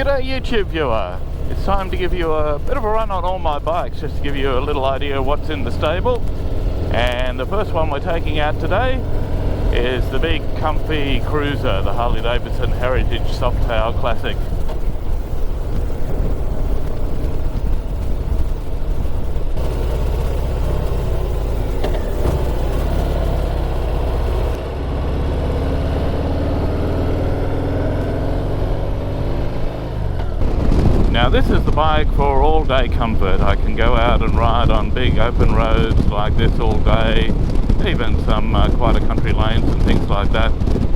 G'day YouTube viewer, it's time to give you a bit of a run on all my bikes, just to give you a little idea of what's in the stable. And the first one we're taking out today is the big comfy cruiser, the Harley-Davidson Heritage Softail Classic. Now this is the bike for all day comfort. I can go out and ride on big open roads like this all day, even some quieter country lanes and things like that,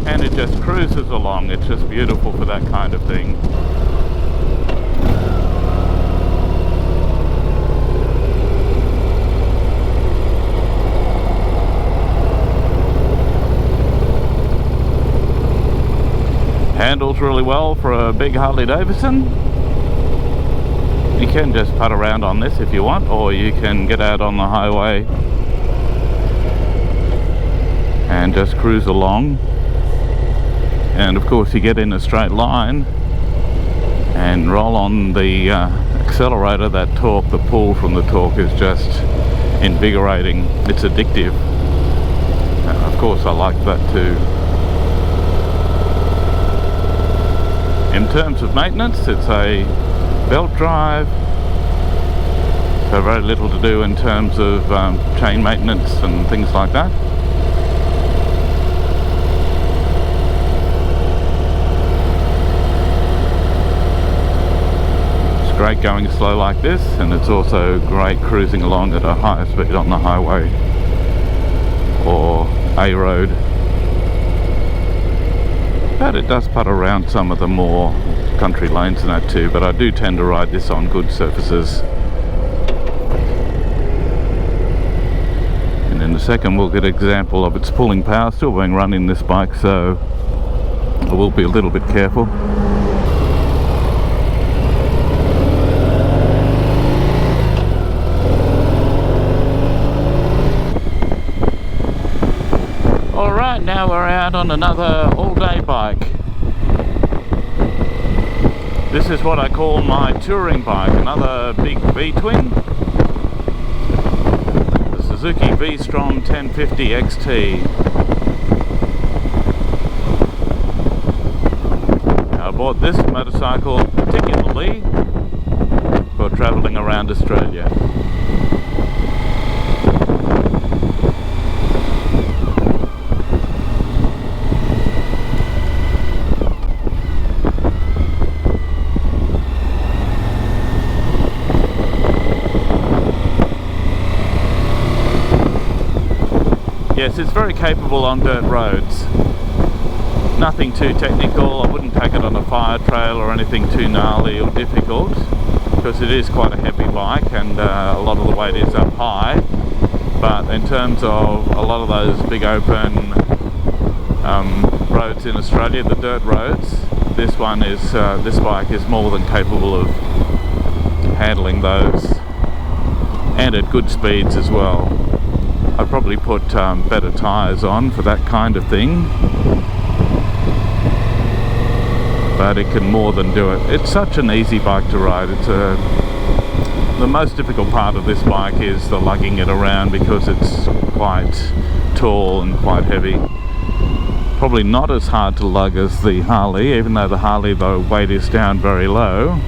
and it just cruises along. It's just beautiful for that kind of thing. Handles really well for a big Harley-Davidson. You can just putt around on this if you want, or you can get out on the highway and just cruise along. And of course you get in a straight line and roll on the accelerator. That torque, the pull from the torque is just invigorating. It's addictive. Of course I like that too. In terms of maintenance, it's a belt drive, so very little to do in terms of chain maintenance and things like that. It's great going slow like this, and it's also great cruising along at a higher speed on the highway or a road. But it does putt around some of the more country lanes and that too, but I do tend to ride this on good surfaces. And in a second we'll get an example of its pulling power still being run in this bike, so I will be a little bit careful. Alright, now we're out on another all-day bike. This is what I call my touring bike, another big V-twin, the Suzuki V-Strom 1050 XT. I bought this motorcycle particularly for travelling around Australia. Yes, it's very capable on dirt roads. Nothing too technical. I wouldn't take it on a fire trail or anything too gnarly or difficult, because it is quite a heavy bike and a lot of the weight is up high. But in terms of a lot of those big open roads in Australia, the dirt roads, this bike is more than capable of handling those, and at good speeds as well. I'd probably put better tyres on for that kind of thing, but it can more than do it. It's such an easy bike to ride. The most difficult part of this bike is the lugging it around, because it's quite tall and quite heavy. Probably not as hard to lug as the Harley, even though the Harley, the weight is down very low.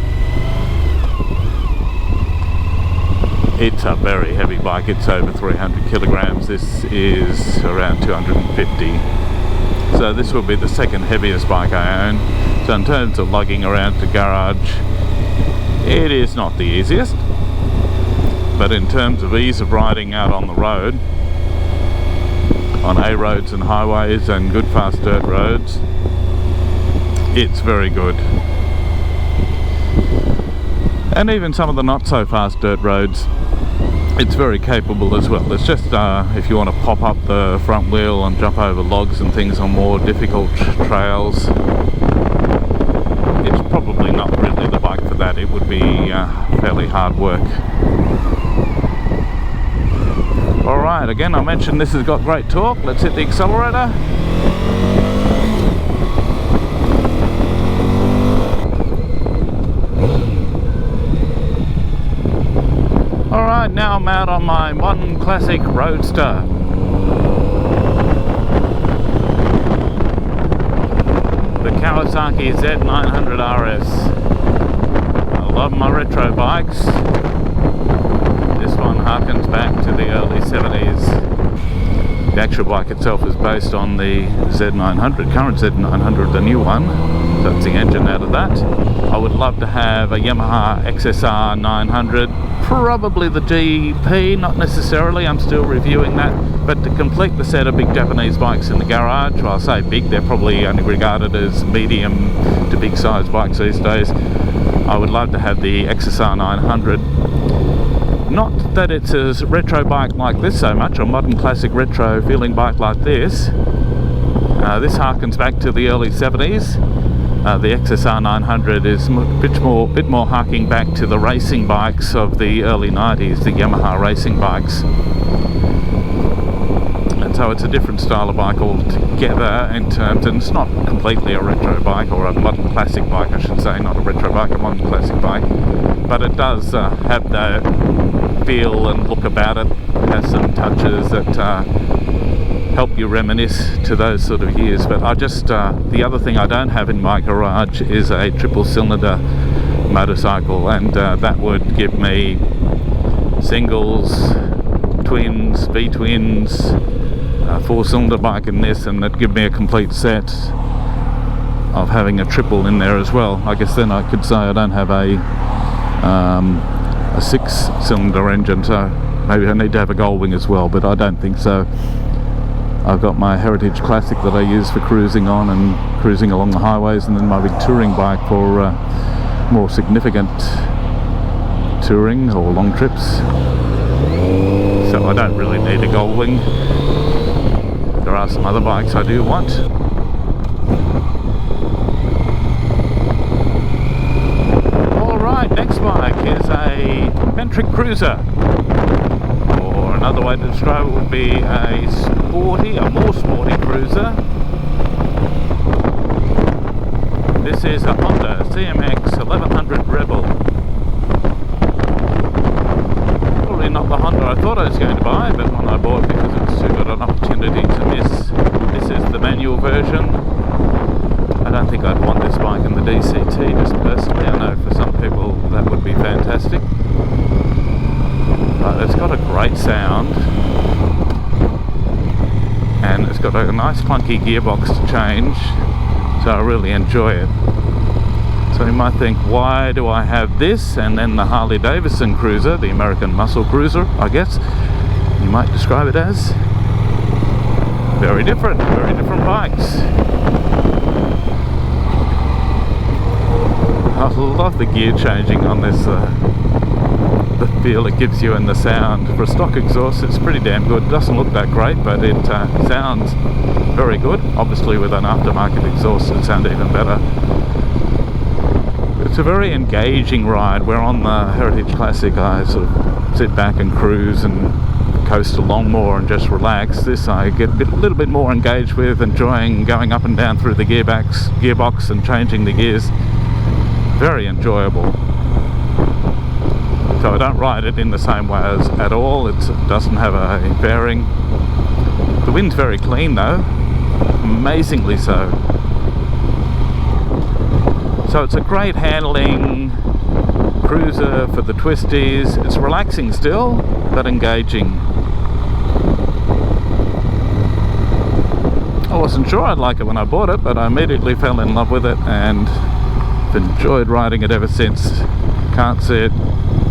It's a very heavy bike. It's over 300 kilograms. This is around 250. So this will be the second heaviest bike I own. So in terms of lugging around to garage, it is not the easiest. But in terms of ease of riding out on the road, on A roads and highways and good fast dirt roads, it's very good. And even some of the not so fast dirt roads, it's very capable as well. It's just if you want to pop up the front wheel and jump over logs and things on more difficult trails, it's probably not really the bike for that. It would be fairly hard work. Alright, again I mentioned this has got great torque. Let's hit the accelerator. my modern classic roadster. The Kawasaki Z900 RS. I love my retro bikes. This one harkens back to the early 70s. The actual bike itself is based on the Z900, current Z900, the new one. So that's the engine out of that. I would love to have a Yamaha XSR 900, probably the GP, not necessarily, I'm still reviewing that. But to complete the set of big Japanese bikes in the garage, well, I say big, they're probably only regarded as medium to big size bikes these days. I would love to have the XSR 900. Not that it's a retro bike like this so much, or modern classic retro feeling bike like this. This harkens back to the early 70s. The XSR 900 is a bit more harking back to the racing bikes of the early 90s, the Yamaha racing bikes. And so it's a different style of bike altogether in terms, and it's not completely a retro bike, or a modern classic bike I should say, not a retro bike, a modern classic bike. But it does have the feel and look about it. It has some touches that help you reminisce to those sort of years. But I just, the other thing I don't have in my garage is a triple cylinder motorcycle, and that would give me singles, twins, V-twins, four-cylinder bike in this, and that'd give me a complete set of having a triple in there as well. I guess then I could say I don't have a six-cylinder engine, so maybe I need to have a Goldwing as well, but I don't think so. I've got my Heritage Classic that I use for cruising on and cruising along the highways, and then my big touring bike for more significant touring or long trips. So I don't really need a Goldwing. There are some other bikes I do want. Alright, next bike is a metric cruiser. Or another way to describe it would be a more sporty cruiser. This is a Honda CMX 1100 Rebel. Probably not the Honda I thought I was going to buy, but one I bought because it's too good an opportunity to miss. This is the manual version. I don't think I'd want this bike in the DCT just personally. I know for some people that would be fantastic. But it's got a great sound, and it's got a nice clunky gearbox to change, so I really enjoy it. So you might think, why do I have this and then the Harley Davidson cruiser, the American muscle cruiser, I guess you might describe it as? Very different bikes. I love the gear changing on this, the feel it gives you and the sound. For a stock exhaust it's pretty damn good. It doesn't look that great, but it sounds very good. Obviously with an aftermarket exhaust it sounds even better. It's a very engaging ride. Where on the Heritage Classic I sort of sit back and cruise and coast along more and just relax. This I get a little bit more engaged with, enjoying going up and down through the gearbox and changing the gears. Very enjoyable. So I don't ride it in the same way as at all. It doesn't have a bearing. The wind's very clean though, amazingly so. So it's a great handling cruiser for the twisties. It's relaxing still, but engaging. I wasn't sure I'd like it when I bought it, but I immediately fell in love with it and I've enjoyed riding it ever since. Can't see it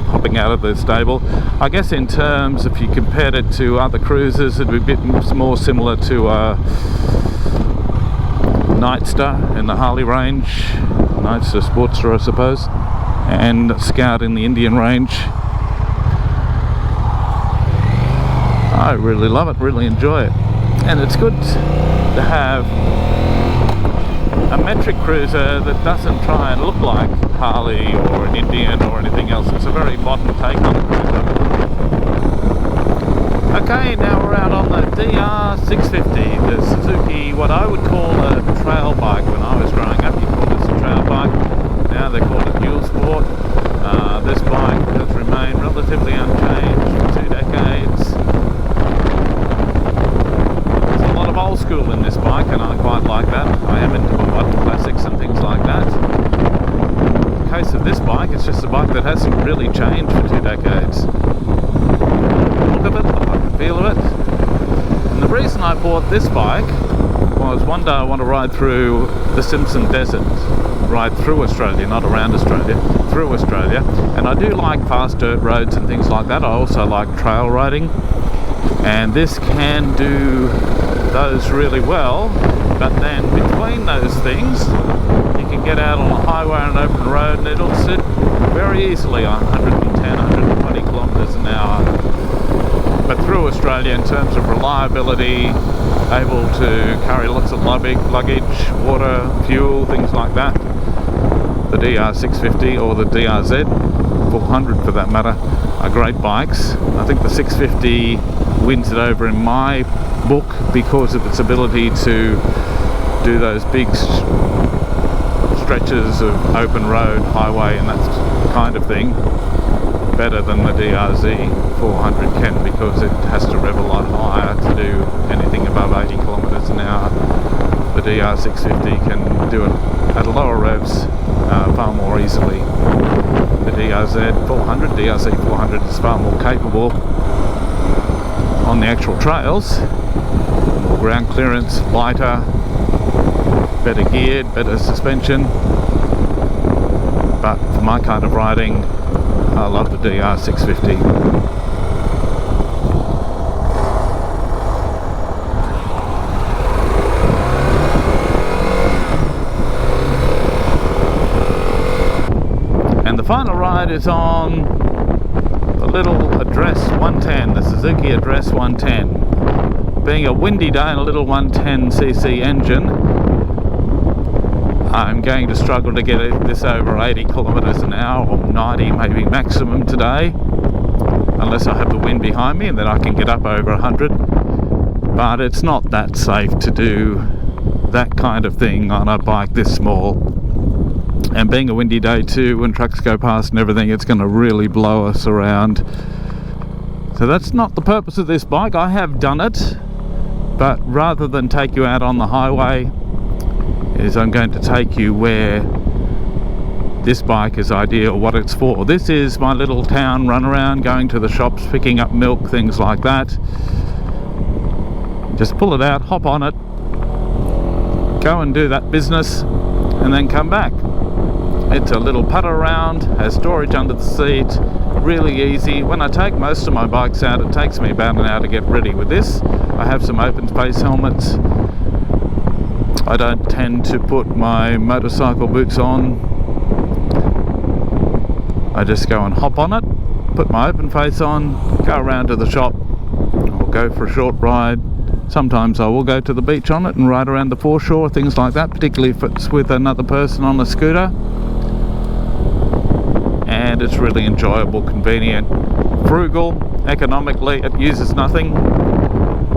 hopping out of the stable. I guess in terms, if you compared it to other cruisers, it'd be a bit more similar to Nightster in the Harley range, Nightster Sportster I suppose, and Scout in the Indian range. I really love it, really enjoy it, and it's good to have a metric cruiser that doesn't try and look like Harley or an Indian or anything else. It's a very modern take on the cruiser. Okay, now we're out on the DR650, the Suzuki, what I would call a trail bike. When I was growing up, you called this a trail bike. Now they call it dual sport. This bike has remained relatively unchanged for 2 decades. I am into modern classics and things like that. In the case of this bike, it's just a bike that hasn't really changed for 2 decades. Look of it, I like the feel of it. And the reason I bought this bike was one day I want to ride through the Simpson Desert, ride through Australia, not around Australia, through Australia. And I do like fast dirt roads and things like that. I also like trail riding, and this can do those really well. But then between those things, you can get out on a highway and an open road, and it'll sit very easily on 110, 120 kilometres an hour. But through Australia, in terms of reliability, able to carry lots of luggage, water, fuel, things like that, the DR650 or the DRZ 400 for that matter are great bikes. I think the 650 wins it over in my book because of its ability to do those big stretches of open road, highway and that kind of thing better than the DRZ 400 can, because it has to rev a lot higher to do anything above 80 kilometers an hour. The DR650 can do it at lower revs far more easily. The DRZ 400 is far more capable on the actual trails. More ground clearance, lighter, better geared, better suspension. But for my kind of riding, I love the DR650. And the final ride is on the little Address 110, the Suzuki Address 110. Being a windy day and a little 110cc engine, I'm going to struggle to get this over 80 kilometers an hour, or 90 maybe maximum today, unless I have the wind behind me, and then I can get up over 100. But it's not that safe to do that kind of thing on a bike this small. And being a windy day too, when trucks go past and everything, it's going to really blow us around. So that's not the purpose of this bike. I have done it, but rather than take you out on the highway, I'm going to take you where this bike is ideal, what it's for. This is my little town run around, going to the shops, picking up milk, things like that. Just pull it out, hop on it, go and do that business, and then come back. It's a little putter around, has storage under the seat, really easy. When I take most of my bikes out, it takes me about an hour to get ready. With this, I have some open space helmets. I don't tend to put my motorcycle boots on. I just go and hop on it, put my open face on, go around to the shop, or go for a short ride. Sometimes I will go to the beach on it and ride around the foreshore, things like that, particularly if it's with another person on a scooter. And it's really enjoyable, convenient, frugal, economically, it uses nothing.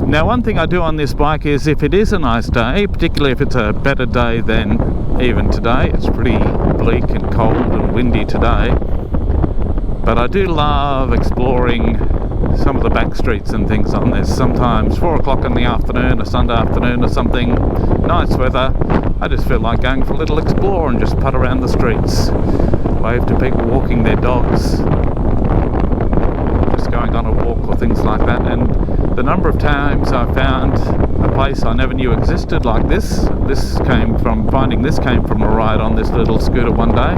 Now, one thing I do on this bike is, if it is a nice day, particularly if it's a better day than even today, it's pretty bleak and cold and windy today, but I do love exploring some of the back streets and things on this. Sometimes 4 o'clock in the afternoon, a Sunday afternoon or something, nice weather, I just feel like going for a little explore and just putt around the streets, wave to people walking their dogs, just going on a walk or things like that. And the number of times I've found a place I never knew existed like this. Finding this came from a ride on this little scooter one day.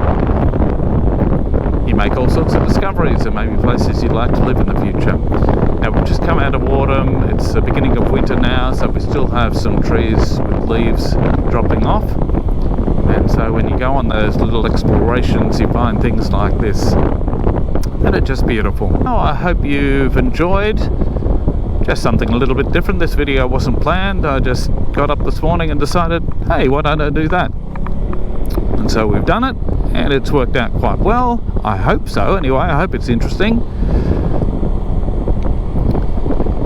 You make all sorts of discoveries, and maybe places you'd like to live in the future. Now, we've just come out of autumn, it's the beginning of winter now, so we still have some trees with leaves dropping off. And so when you go on those little explorations, you find things like this that are just beautiful. Oh, I hope you've enjoyed. Just something a little bit different. This video wasn't planned. I just got up this morning and decided, hey, why don't I do that? And so we've done it, and it's worked out quite well. I hope so. Anyway, I hope it's interesting.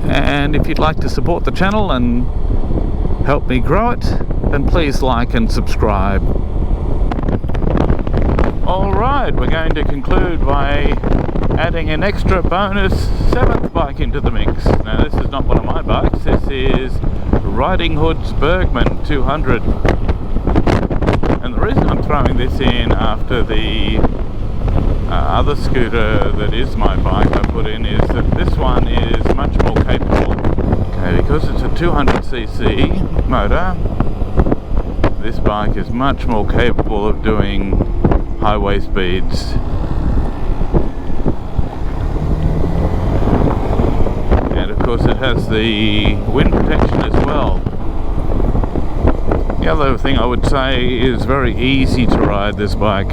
And if you'd like to support the channel and help me grow it, then please like and subscribe. Alright, we're going to conclude by adding an extra bonus 7th bike into the mix. Now, this is not one of my bikes, this is Riding Hood's Bergman 200. the reason I'm throwing this in after the other scooter that is my bike I put in is that this one is much more capable. Okay, because it's a 200cc motor, this bike is much more capable of doing highway speeds. And of course it has the wind protection as well. The other thing I would say is very easy to ride this bike.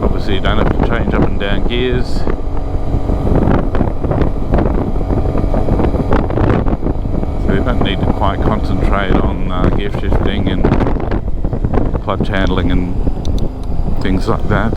Obviously you don't have to change up and down gears. So you don't need to quite concentrate on gear shifting and clutch handling and things like that.